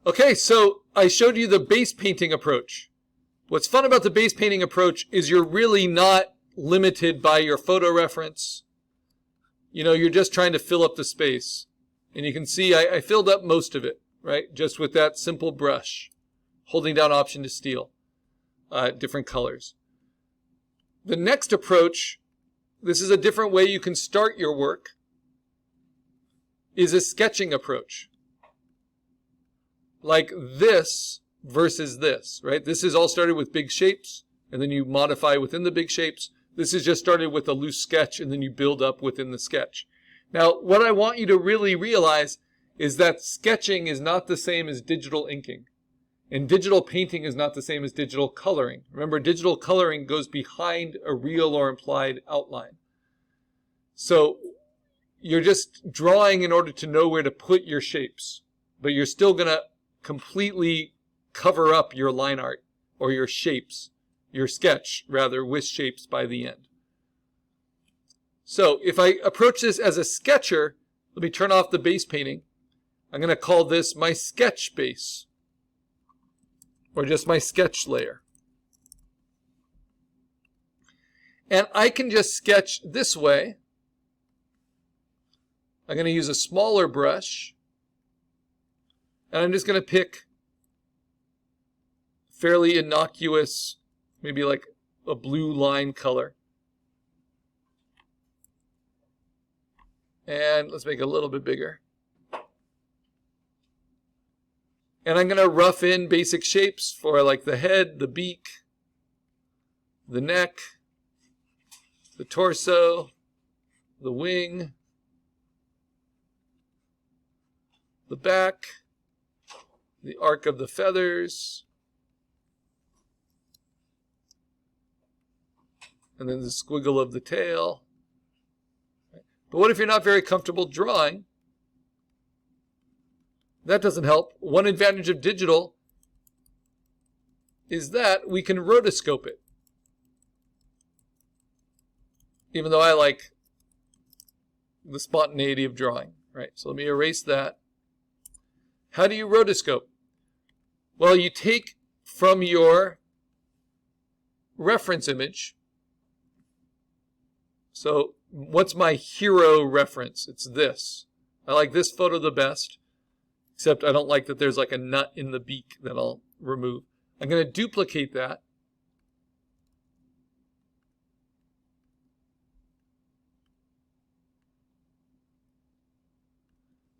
Okay, so I showed you the base painting approach. What's fun about the base painting approach is you're really not limited by your photo reference. You know, you're just trying to fill up the space. And you can see I filled up most of it, right? Just with that simple brush, holding down Option to steal different colors. The next approach, this is a different way you can start your work, is a sketching approach. Like this versus this, right? This is all started with big shapes, and then you modify within the big shapes. This is just started with a loose sketch, and then you build up within the sketch. Now, what I want you to really realize is that sketching is not the same as digital inking. And digital painting is not the same as digital coloring. Remember, digital coloring goes behind a real or implied outline. So you're just drawing in order to know where to put your shapes, but you're still going to completely cover up your line art or your shapes, your sketch rather, with shapes by the end. So if I approach this as a sketcher, let me turn off the base painting. I'm going to call this my sketch base, or just my sketch layer. And I can just sketch this way. I'm going to use a smaller brush, and I'm just going to pick fairly innocuous, maybe like a blue line color. And let's make it a little bit bigger. And I'm going to rough in basic shapes for like the head, the beak, the neck, the torso, the wing, the back, the arc of the feathers, and then the squiggle of the tail. But what if you're not very comfortable drawing? That doesn't help. One advantage of digital is that we can rotoscope it. Even though I like the spontaneity of drawing, right? So let me erase that. How do you rotoscope? Well, you take from your reference image. So what's my hero reference? It's this. I like this photo the best, except I don't like that there's like a nut in the beak that I'll remove. I'm going to duplicate that.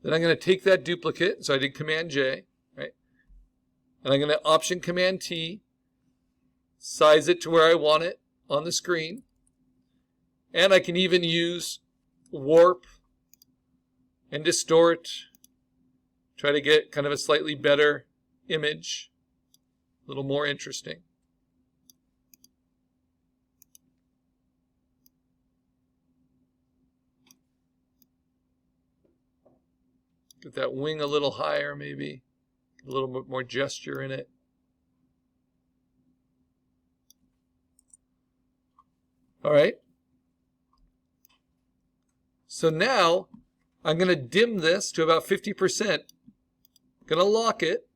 Then I'm going to take that duplicate, so I did Command J, right? And I'm going to Option Command T, size it to where I want it on the screen. And I can even use warp and distort, try to get kind of a slightly better image, a little more interesting. Get that wing a little higher maybe, a little bit more gesture in it. All right. So now I'm going to dim this to about 50%. I'm going to lock it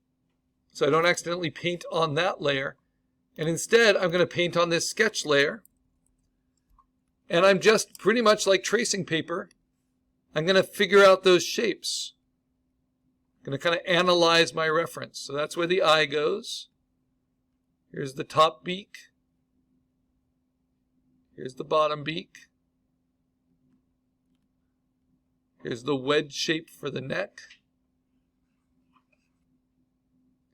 so I don't accidentally paint on that layer. And instead, I'm going to paint on this sketch layer. And I'm just pretty much like tracing paper. I'm going to figure out those shapes. I'm going to kind of analyze my reference. So that's where the eye goes. Here's the top beak. Here's the bottom beak. Here's the wedge shape for the neck.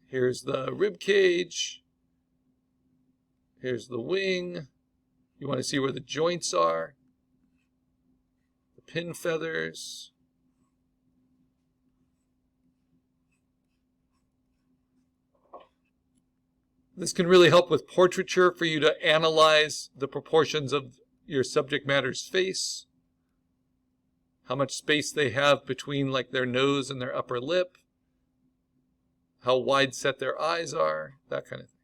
Here's the rib cage. Here's the wing. You want to see where the joints are. The pin feathers. This can really help with portraiture for you to analyze the proportions of your subject matter's face. How much space they have between like their nose and their upper lip, how wide set their eyes are, that kind of thing.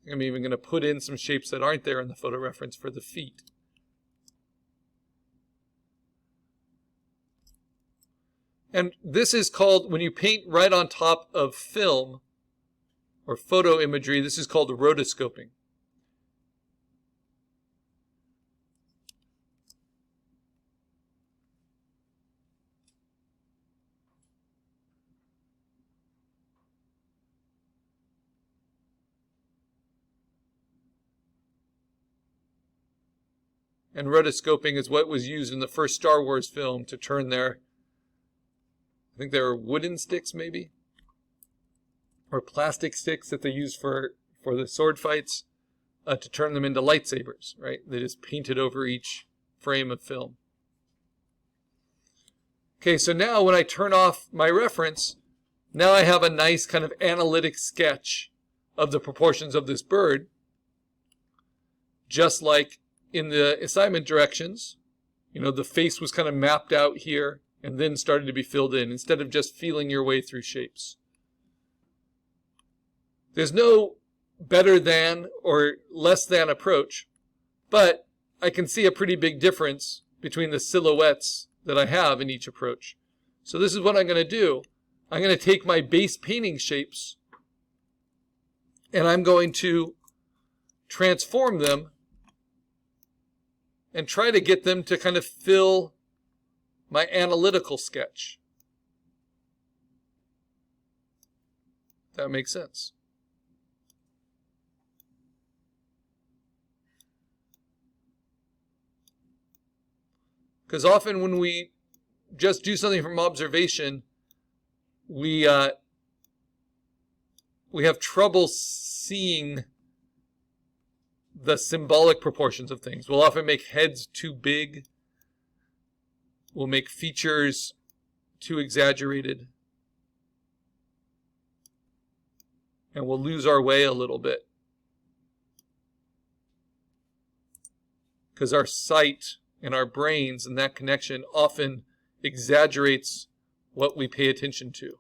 I'm even going to put in some shapes that aren't there in the photo reference for the feet. And this is called, when you paint right on top of film or photo imagery, this is called rotoscoping. And rotoscoping is what was used in the first Star Wars film to turn their, I think they were wooden sticks maybe, or plastic sticks that they used for the sword fights, to turn them into lightsabers, right? They just painted over each frame of film. Okay, so now when I turn off my reference, now I have a nice kind of analytic sketch of the proportions of this bird, just like in the assignment directions. You know, the face was kind of mapped out here and then started to be filled in instead of just feeling your way through shapes. There's no better than or less than approach, but I can see a pretty big difference between the silhouettes that I have in each approach. So this is what I'm going to do. I'm going to take my base painting shapes and I'm going to transform them and try to get them to kind of fill my analytical sketch. That makes sense. Because often when we just do something from observation, we have trouble seeing the symbolic proportions of things. We'll often make heads too big. We'll make features too exaggerated. And we'll lose our way a little bit. Because our sight and our brains and that connection often exaggerates what we pay attention to.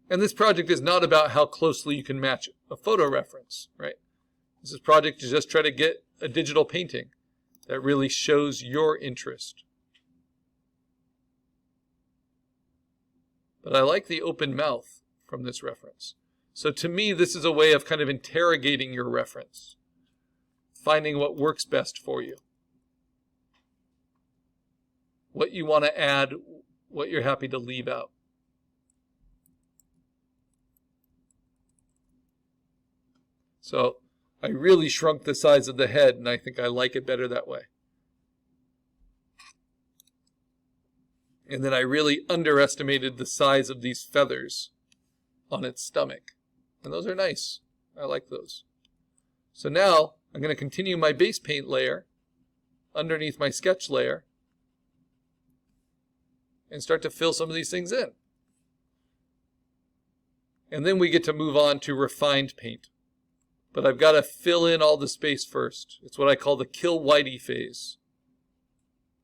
And this project is not about how closely you can match a photo reference, right? This project is just try to get a digital painting that really shows your interest. But I like the open mouth from this reference. So to me, this is a way of kind of interrogating your reference, finding what works best for you, what you want to add, what you're happy to leave out. So I really shrunk the size of the head, and I think I like it better that way. And then I really underestimated the size of these feathers on its stomach. And those are nice. I like those. So now I'm going to continue my base paint layer underneath my sketch layer and start to fill some of these things in. And then we get to move on to refined paint. But I've got to fill in all the space first. It's what I call the kill whitey phase,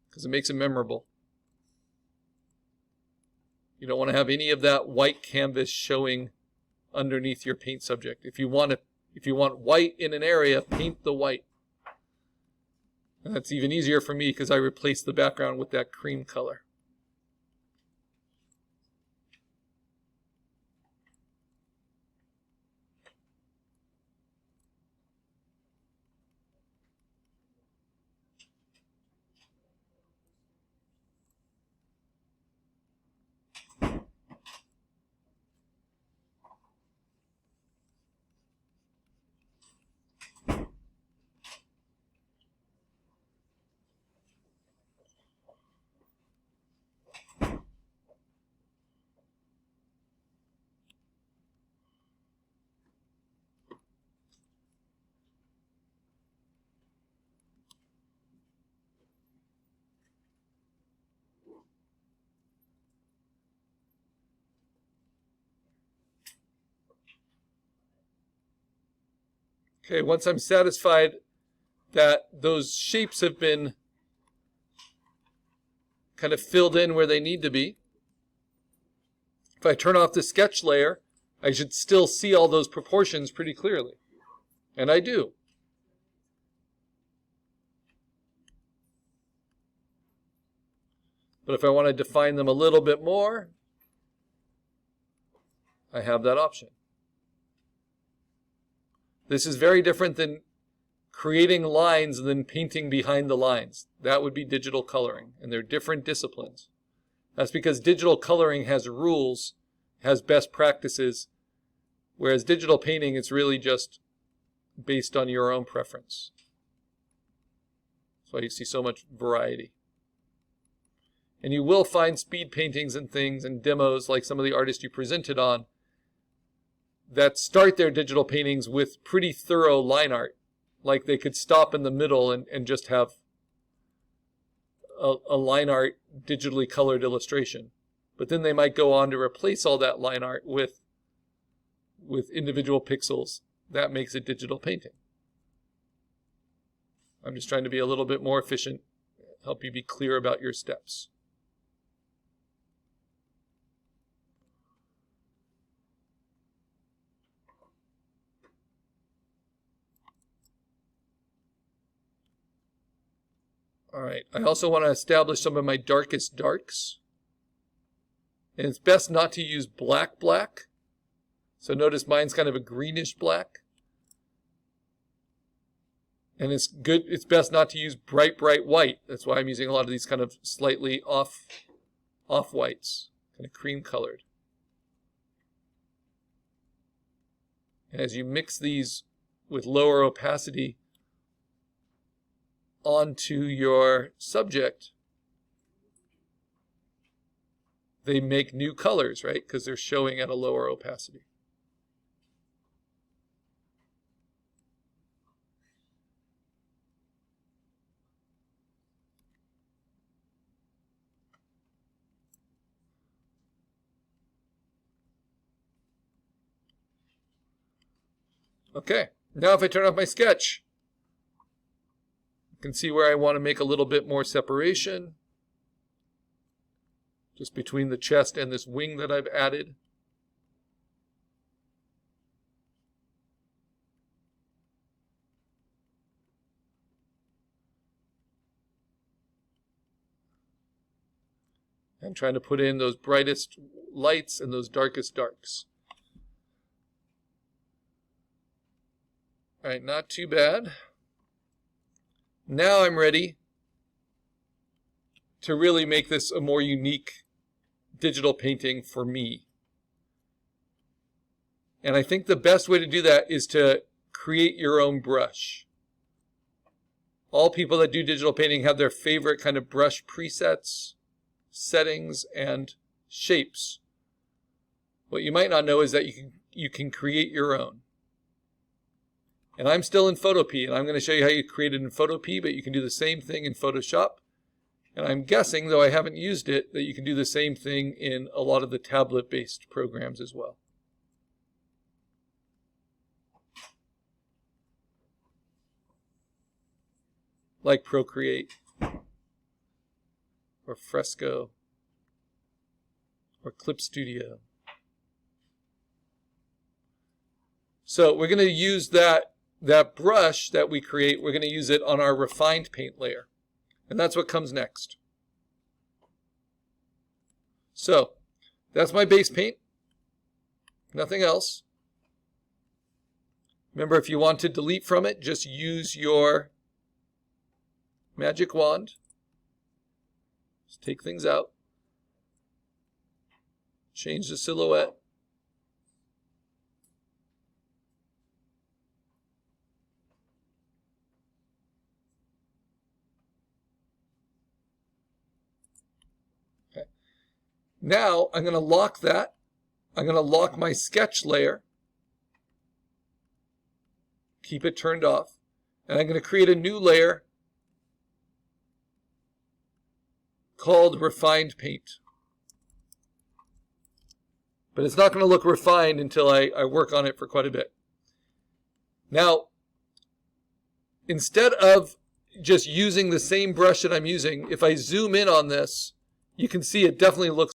because it makes it memorable. You don't want to have any of that white canvas showing underneath your paint subject. If you want white in an area, paint the white. And that's even easier for me because I replace the background with that cream color. Okay, once I'm satisfied that those shapes have been kind of filled in where they need to be, If I turn off the sketch layer, I should still see all those proportions pretty clearly. And I do. But if I want to define them a little bit more, I have that option. This is very different than creating lines and then painting behind the lines. That would be digital coloring, and they're different disciplines. That's because digital coloring has rules, has best practices, whereas digital painting, it's really just based on your own preference. That's why you see so much variety. And you will find speed paintings and things and demos like some of the artists you presented on that start their digital paintings with pretty thorough line art. Like they could stop in the middle and just have a line art digitally colored illustration. But then they might go on to replace all that line art with individual pixels. That makes a digital painting. I'm just trying to be a little bit more efficient, help you be clear about your steps. All right, I also want to establish some of my darkest darks. And it's best not to use black. So notice mine's kind of a greenish black. And it's best not to use bright white. That's why I'm using a lot of these kind of slightly off whites, kind of cream colored. And as you mix these with lower opacity onto your subject, they make new colors, right? Because they're showing at a lower opacity. Okay, now if I turn off my sketch, you can see where I want to make a little bit more separation just between the chest and this wing that I've added. I'm trying to put in those brightest lights and those darkest darks. All right, not too bad. Now I'm ready to really make this a more unique digital painting for me. And I think the best way to do that is to create your own brush. All people that do digital painting have their favorite kind of brush presets, settings, and shapes. What you might not know is that you can create your own. And I'm still in Photopea, and I'm going to show you how you create it in Photopea, but you can do the same thing in Photoshop. And I'm guessing, though I haven't used it, that you can do the same thing in a lot of the tablet-based programs as well. Like Procreate, or Fresco, or Clip Studio. So we're going to use that brush that we create, we're going to use it on our refined paint layer. And that's what comes next. So that's my base paint. Nothing else. Remember, if you want to delete from it, just use your magic wand. Just take things out. Change the silhouette. Now I'm going to lock that. I'm going to lock my sketch layer. Keep it turned off. And I'm going to create a new layer called Refined Paint. But it's not going to look refined until I work on it for quite a bit. Now, instead of just using the same brush that I'm using, if I zoom in on this, you can see it definitely looks